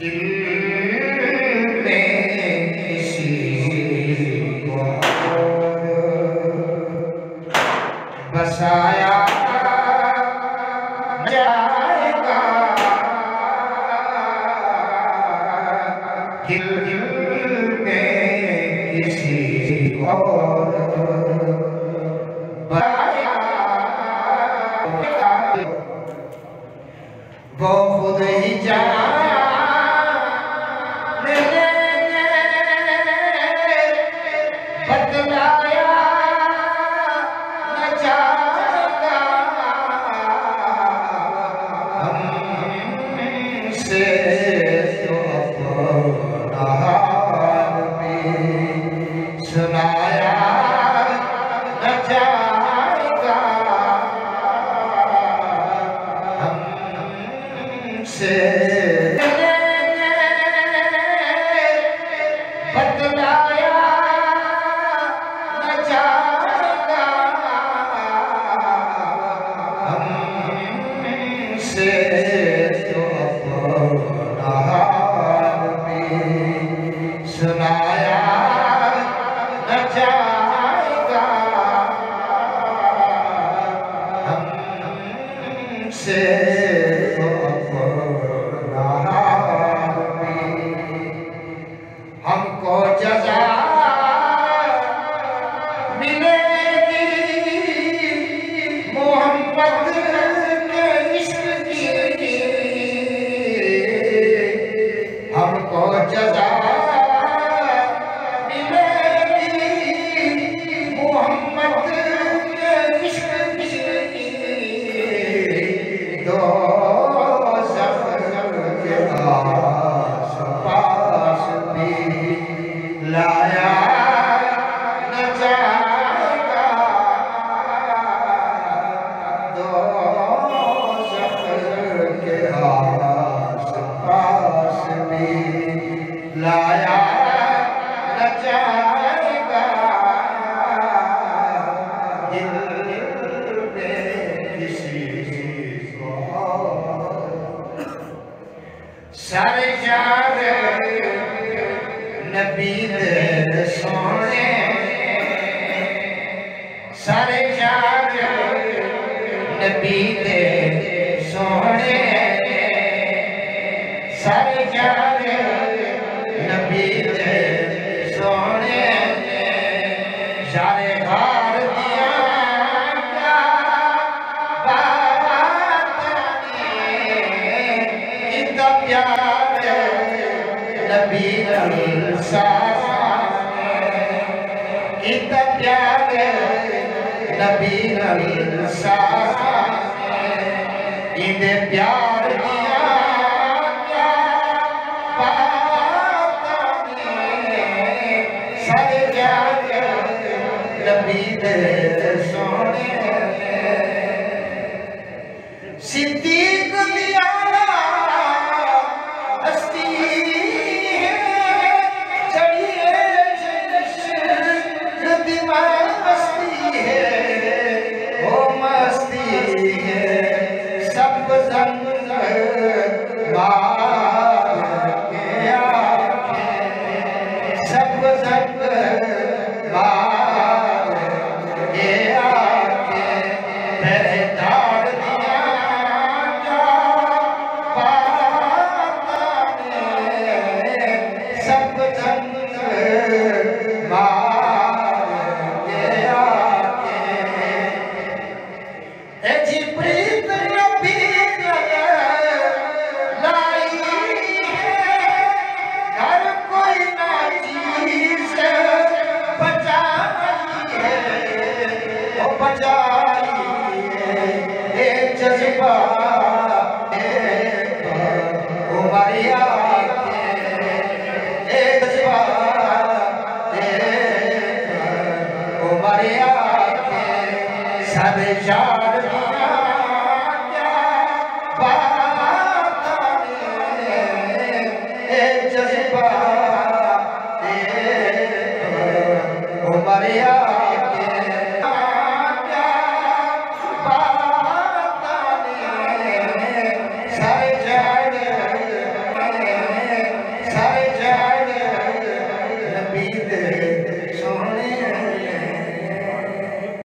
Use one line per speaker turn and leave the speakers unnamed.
دل میں کسی کو بسایا جائے گا، دل میں کسی اور وہ خود ہی جانے بتلایا نہ جائے گا، ہم سے تو اپنا حال بھی سنایا نہ جائے گا، ہم سے بتلایا نہ جائے گا، ہم سے تو اپنا حال بھی سنایا نہ جائے گا، ہم سے ہم کو جزا ملے گی محمد کے عشق کی، ہم کو جزا ملے گی محمد کے عشق کی، دوزخ کے آس پاس بھی لایا نہ جائے گا، دوزخ کے آس پاس بھی لایا نہ جائے گا، دل میں کسی کو سرکار نبی دے سونے، سرکار نبی دے سونے، سرکار نبی دے سونے، سارے گھر دیا کیا بات اتنا پیار نبی السلام، اتنا پیار نبی السلام، اتنے پیار دیا کیا بات سرکار نبی دے سونے، صدیق دیا ہستی ہے، چڑھیے جشن مستی ہے، وہ مستی ہے، سب زنگ مار کے آنکھیں، سب زنگ مار کے آنکھیں، پہچان دیا کیا بات سب زنگ مار کے آنکھیں، اے جی پریت نبی لائی ہے، ہر کوئی نہ چیز بچائی ہے، وہ بچائی ہے، ایک جذبہ ہماری آنکھیں، ایک جذبہ ہماری آنکھیں، سرکار دیا کیا بات ایک جذبہ ہماری آنکھیں